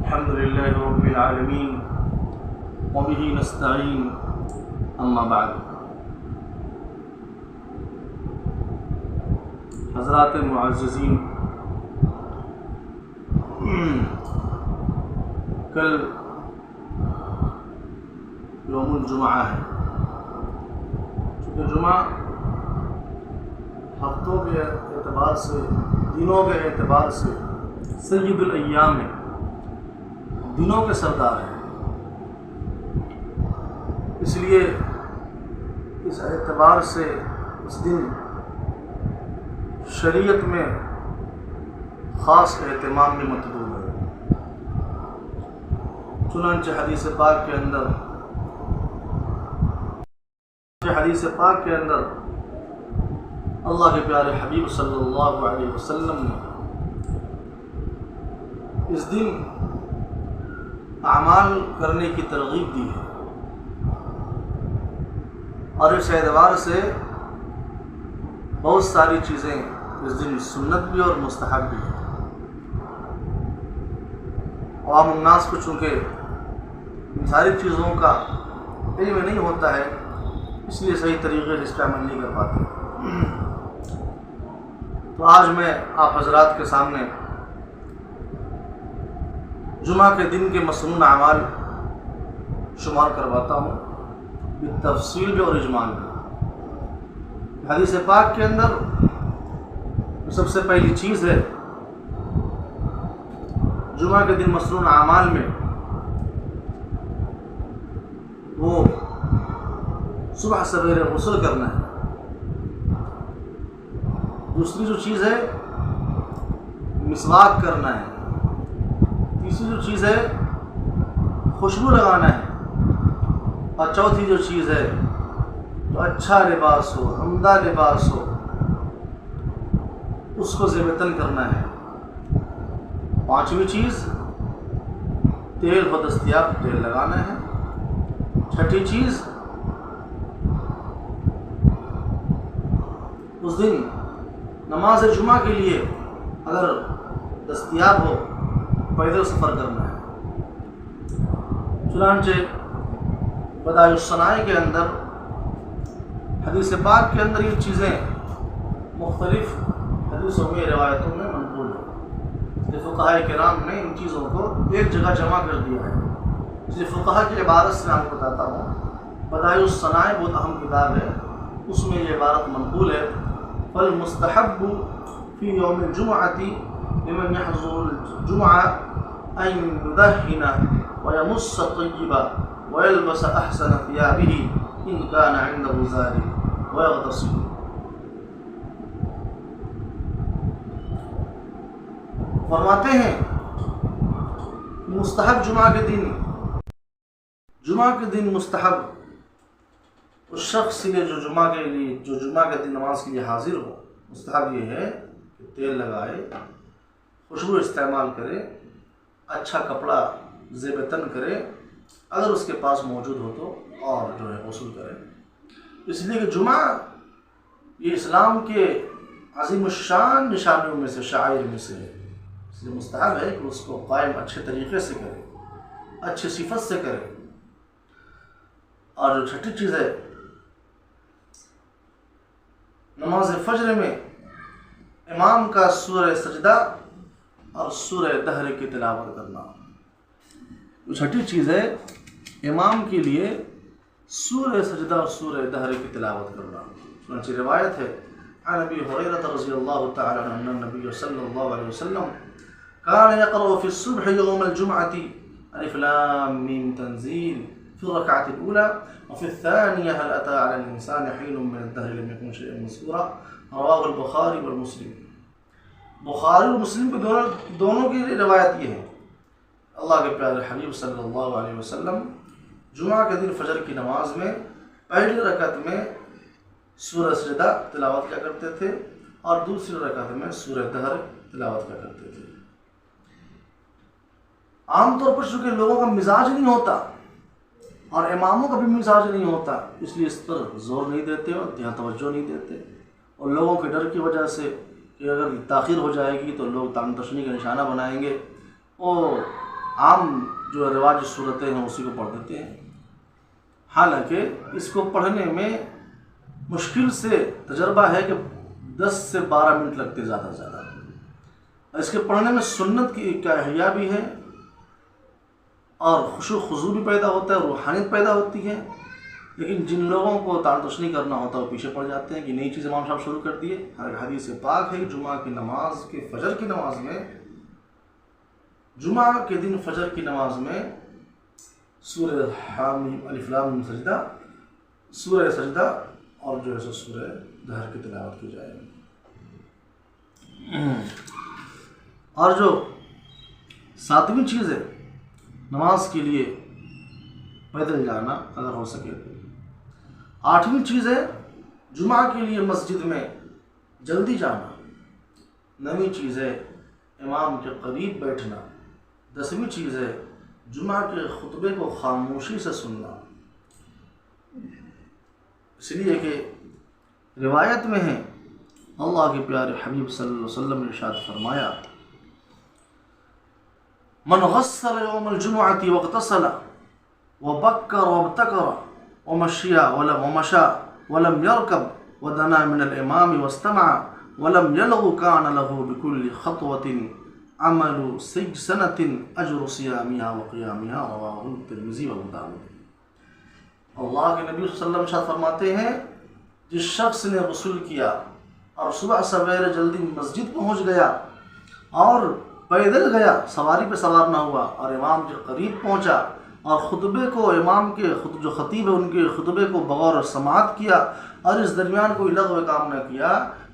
الحمد لله رب العالمين وبه نستعين اما بعد۔ حضرات معززین، کل یوم الجمعہ ہے۔ چونکہ جمعہ ہفتوں کے اعتبار سے، دنوں کے اعتبار سے سید الایام ہے، دنوں کے سردار ہیں، اس لیے اس اعتبار سے اس دن شریعت میں خاص اہتمام بھی مطلوب ہے۔ چنانچہ حدیث پاک کے اندر اللہ کے پیارے حبیب صلی اللہ علیہ وسلم نے اس دن اعمال کرنے کی ترغیب دی ہے، اور اس اعتبار سے بہت ساری چیزیں اس دن سنت بھی اور مستحب بھی ہے۔ عوام الناس کو چونکہ ان ساری چیزوں کا علم نہیں ہوتا ہے، اس لیے صحیح طریقے سے اس پہ عمل نہیں کر پاتے۔ تو آج میں آپ حضرات کے سامنے جمعہ کے دن کے مسنون اعمال شمار کرواتا ہوں، بالتفصیل بھی اور اجمال بھی۔ حدیث پاک کے اندر سب سے پہلی چیز ہے، جمعہ کے دن مسنون اعمال میں وہ صبح سویرے غسل کرنا ہے۔ دوسری جو چیز ہے مسواک کرنا ہے۔ تیسری جو چیز ہے خوشبو لگانا ہے۔ اور چوتھی جو چیز ہے تو اچھا لباس ہو، عمدہ لباس ہو، اس کو زیب تن کرنا ہے۔ پانچویں چیز تیل ہو دستیاب، تیل لگانا ہے۔ چھٹی چیز اس دن نماز جمعہ کے لیے اگر دستیاب ہو پیدل سفر کرنا ہے۔ چنانچہ بدائع الصنائع کے اندر حدیث پاک کے اندر یہ چیزیں مختلف حدیثوں میں، روایتوں میں منقول ہیں۔ فقہاء کرام نے ان چیزوں کو ایک جگہ جمع کر دیا ہے۔ اس لیے فقہاء کی عبارت سے میں آپ کو بتاتا ہوں، بدائع الصنائع بہت اہم کتاب ہے، اس میں یہ عبارت منقول ہے: فالمستحب فی یوم الجمعۃ لمن یحضر الجمعہ ان یدہن ویمس طیبا ویلبس احسن ثیابہ ان کان عنده ذلک ویغتسل۔ فرماتے ہیں مستحب جمعہ کے دن مستحب اس شخص کے لیے جو جمعہ کے دن نماز کے لیے حاضر ہو، مستحب یہ ہے کہ تیل لگائے، خوشبو استعمال کرے، اچھا کپڑا زیب تن کرے، اگر اس کے پاس موجود ہو تو، اور جو ہے غسل کرے۔ اس لیے کہ جمعہ یہ اسلام کے عظیم الشان نشانیوں میں سے، شعائر میں سے ہے، اس لیے مستحب ہے کہ اس کو قائم اچھے طریقے سے کرے، اچھی صفت سے کرے۔ اور جو چھٹی چیز ہے، نماز فجر میں امام کا سورہ سجدہ اور سورہ دہر کی تلاوت کرنا۔ جو چھٹی چیز ہے، امام کے لیے سورہ سجدہ اور سورہ دہر کی تلاوت کرنا۔ چنانچہ روایت ہے عن ابی ہریرہ رضی اللہ تعالی عنہ ان النبی صلی اللہ علیہ وسلم كان يقرأ في الصبح يوم الجمعة ألف لام ميم تنزيل في الركعة الأولى وفي الثانية هل أتى على الإنسان حين من الدهر لم يكن شيئا مذكورا، رواه البخاری والمسلم۔ بخاری اور مسلم کے دونوں کی روایت یہ ہے، اللہ کے پیارے حبیب صلی اللہ علیہ وسلم جمعہ کے دن فجر کی نماز میں پہلی رکعت میں سورہ سجدہ تلاوت کیا کرتے تھے، اور دوسری رکعت میں سورہ دہر تلاوت کیا کرتے تھے۔ عام طور پر چونکہ لوگوں کا مزاج نہیں ہوتا اور اماموں کا بھی مزاج نہیں ہوتا، اس لیے اس پر زور نہیں دیتے اور یہاں توجہ نہیں دیتے، اور لوگوں کے ڈر کی وجہ سے کہ اگر تاخیر ہو جائے گی تو لوگ تان تشنی کا نشانہ بنائیں گے، اور عام جو رواج صورتیں ہیں اسی کو پڑھ دیتے ہیں، حالانکہ اس کو پڑھنے میں مشکل سے تجربہ ہے کہ 10 سے 12 منٹ لگتے زیادہ سے زیادہ. اس کے پڑھنے میں سنت کی کا احیاء بھی ہے اور خشوع خضوع بھی پیدا ہوتا ہے، روحانیت پیدا ہوتی ہے. لیکن جن لوگوں کو تعطش نہیں کرنا ہوتا وہ پیچھے پڑ جاتے ہیں کہ نئی چیز امام صاحب شروع کر دیے. حدیث پاک ہے جمعہ کی نماز کے فجر کی نماز میں، جمعہ کے دن فجر کی نماز میں سورہ حامیم الف لام میم سجدہ، سورہ سجدہ اور جو ہے سو سورہ دہر کی تلاوت کی جائے. اور جو 7ویں چیز ہے نماز کے لیے پیدل جانا اگر ہو سکے. 8ویں چیز ہے جمعہ کے لیے مسجد میں جلدی جانا. 9ویں چیز ہے امام کے قریب بیٹھنا. 10ویں چیز ہے جمعہ کے خطبے کو خاموشی سے سننا. اس لیے کہ روایت میں ہے اللہ کے پیارے حبیب صلی اللہ علیہ وسلم نے ارشاد فرمایا من غسل یوم الجمعۃ واغتسل وبکر وابتکر ومشى ولم يركب ودنا من الامام واستمع ولم يلغ كان له بكل خطوة عمل سنة اجر صيامها وقيامها رواه الترمذی وابو داؤد. اللہ کے نبی صلی اللہ علیہ وسلم فرماتے ہیں جس شخص نے غسل کیا اور صبح سویرے جلدی مسجد پہنچ گیا اور پیدل گیا، سواری پہ سوار نہ ہوا، اور امام کے قریب پہنچا اور خطبے کو امام کے جو خطیب ہے ان کے خطبے کو بغور سماعت کیا اور اس درمیان کوئی لغو کام نہ کیا،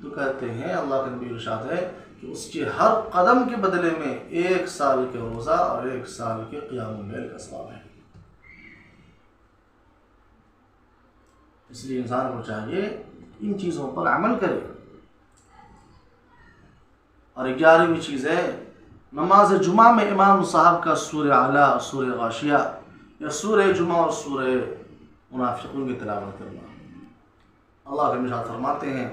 تو کہتے ہیں اللہ کے نبی ارشاد ہے کہ اس کے ہر قدم کے بدلے میں 1 سال کے روزہ اور 1 سال کے قیام اللیل کا ثواب ہے. اس لیے انسان کو چاہیے ان چیزوں پر عمل کرے. اور 11ویں چیز ہے نماز جمعہ میں امام صاحب کا سورہ اعلیٰ، سورہ غاشیہ یا سورہ جمعہ اور سورہ منافقون کی تلاوت کرنا. اللہ کے ارشاد فرماتے ہیں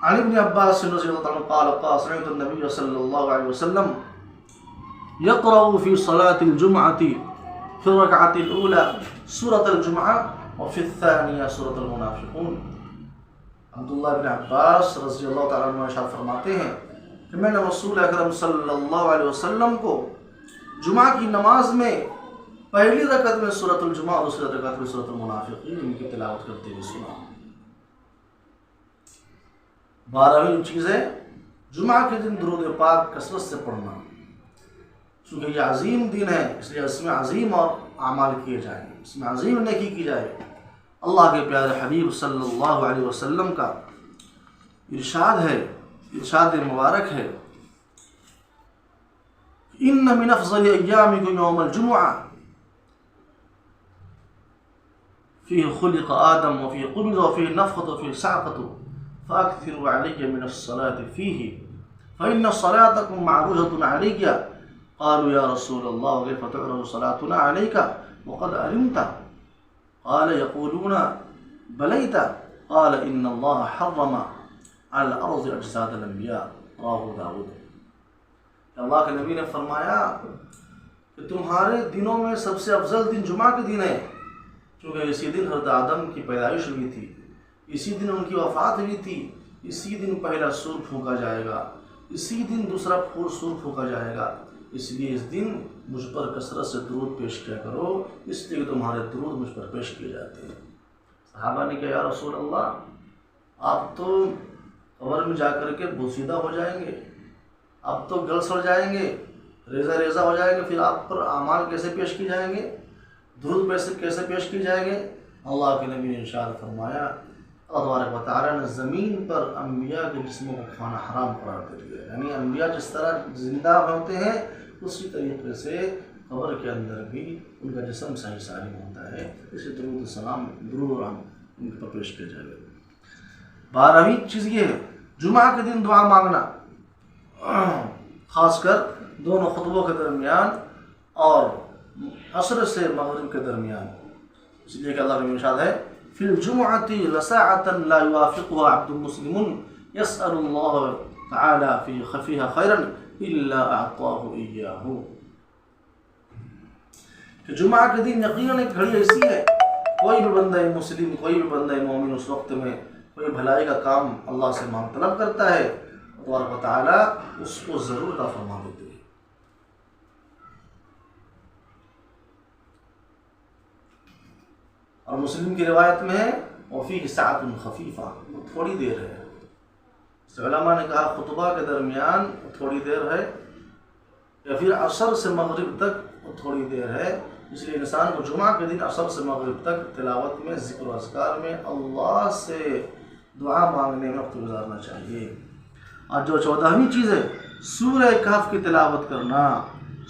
عن ابن عباس رضی اللہ عنہ قال قال سمعت النبي صلی اللہ علیہ وسلم يقرأ في صلاة الجمعة في الركعة الأولى سورة الجمعة وفي الثانية سورة المنافقون. عبداللہ بن عباس رضی اللہ تعالیٰ عنہ ارشاد فرماتے ہیں کہ میں نے رسول اکرم صلی اللہ علیہ وسلم کو جمعہ کی نماز میں پہلی رکعت میں سورۃ الجمعہ اور دوسری رکعت میں سورۃ المنافقین ان کی تلاوت کرتے ہوئے سنا. 12ویں چیز ہے جمعہ کے دن درود پاک کثرت سے پڑھنا. چونکہ یہ عظیم دن ہے اس لیے اس میں عظیم اور اعمال کیے جائیں، اس میں عظیم نیکی کی جائے. اللہ کے پیارے حبیب صلی اللہ علیہ وسلم کا ارشاد ہے، ارشاد مبارک ہے ان من افضل ایامکم یوم الجمعہ فیہ خلق آدم وفیہ قبض وفیہ نفخۃ وفیہ صعقۃ فاکثروا علی من الصلاة فیہ فإن صلاتکم معروضۃ علی. قالوا یا رسول اللہ کیف تعرض صلاتنا علیک وقد علمت؟ قال يقولون بليت قال ان اللہ حرم على الارض اجساد الانبیاء رواه داود. اللہ کے نبی نے فرمایا کہ تمہارے دنوں میں سب سے افضل دن جمعہ کے دن ہے، چونکہ اسی دن حضرت آدم کی پیدائش ہوئی تھی، اسی دن ان کی وفات ہوئی تھی، اسی دن پہلا سور پھونکا جائے گا، اسی دن دوسرا سور پھونکا جائے گا. اس لیے اس دن مجھ پر کثرت سے درود پیش کیا کرو، اس لیے تمہارے درود مجھ پر پیش کیے جاتے ہیں. صحابہ نے کہا یا رسول اللہ آپ تو قبر میں جا کر کے بوسیدہ ہو جائیں گے، اب تو گل سڑ جائیں گے، ریزہ ریزہ ہو جائیں گے، پھر آپ پر اعمال کیسے پیش کی جائیں گے، درود کیسے پیش کی جائیں گے؟ اللہ کے نبی نے ارشاد فرمایا اللہ تبارک و تعالیٰ نے زمین پر انبیاء کے جسموں کو کھانا حرام قرار دے دیا. یعنی انبیاء جس طرح زندہ ہوتے ہیں اسی طریقے سے قبر کے اندر بھی ان کا جسم صحیح سالم ہوتا ہے. اسی درود السلام درود ان پر پیش کیا جائے گا. 12ویں چیز یہ ہے جمعہ کے دن دعا مانگنا، خاص کر دونوں خطبوں کے درمیان اور عصر سے مغرب کے درمیان. اس لیے کہ اللہ کا ارشاد ہے فی الجمعۃ لساعۃ لا یوافقها عبد مسلم یسأل اللہ تعالی فی خفیہ خیرا الا اعطاہ ایاہ، کہ جمعہ کے دن یقیناً ایک گھڑی ایسی ہے، کوئی بھی بندہ مسلم، کوئی بھی بندہ مومن اس وقت میں کوئی بھلائی کا کام اللہ سے مانگ طلب کرتا ہے، تبارک و تعالیٰ اس کو ضرور عطا فرما دیتے ہیں۔ اور مسلم کی روایت میں ہے وفیہ ساعۃ خفیفہ، وہ تھوڑی دیر ہے۔ علماء نے کہا خطبہ کے درمیان تھوڑی دیر ہے، یا پھر عصر سے مغرب تک وہ تھوڑی دیر ہے، اس لیے انسان کو جمعہ کے دن عصر سے مغرب تک تلاوت میں، ذکر و اذکار میں، اللہ سے دعا مانگنے میں وقت گزارنا چاہیے۔ اور جو 14ویں چیز ہے سورہ کہف کی تلاوت کرنا۔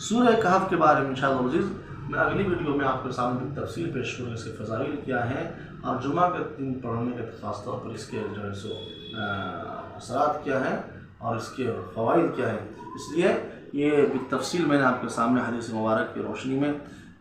سورہ کہف کے بارے میں انشاءاللہ عزیز میں اگلی ویڈیو میں آپ کے سامنے تفصیل پیش کروں، اس کے فضائل کیا ہیں اور جمعہ کے دن پڑھنے کے خاص طور پر اس کے جو ہے سو اثرات کیا ہیں اور اس کے فوائد کیا ہیں۔ اس لیے یہ تفصیل میں نے آپ کے سامنے حدیث مبارک کی روشنی میں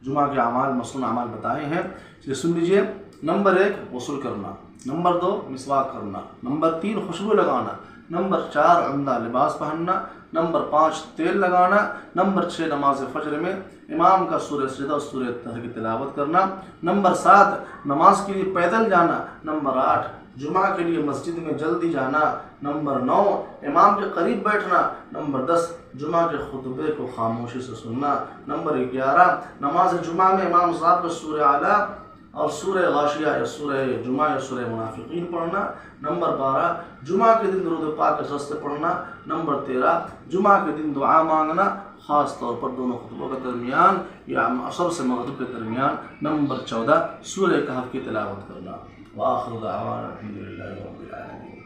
جمعہ کے اعمال، مصنون اعمال بتائے ہیں، اس لیے سن لیجئے۔ نمبر 1 غسل کرنا، نمبر 2 مسواک کرنا، نمبر 3 خوشبو لگانا، نمبر 4 عمدہ لباس پہننا، نمبر 5 تیل لگانا، نمبر 6 نماز فجر میں امام کا سورہ سجدہ اور سورہ طہر کی تلاوت کرنا، نمبر 7 نماز کے لیے پیدل جانا، نمبر 8 جمعہ کے لیے مسجد میں جلدی جانا، نمبر 9 امام کے قریب بیٹھنا، نمبر 10 جمعہ کے خطبے کو خاموشی سے سننا، نمبر 11 نماز جمعہ میں امام صاحب کا سورہ اعلیٰ اور سورہ غاشیہ یا سورہ جمعہ یا سورہ منافقین پڑھنا، نمبر 12 جمعہ کے دن درود پاک کے سجدے پڑھنا، نمبر 13 جمعہ کے دن دعا مانگنا، خاص طور پر دونوں خطبوں کے درمیان یا عصر سے مغرب کے درمیان، نمبر 14 سورہ کہف کی تلاوت کرنا۔ وآخر دعوانا الحمد للہ رب العالمین۔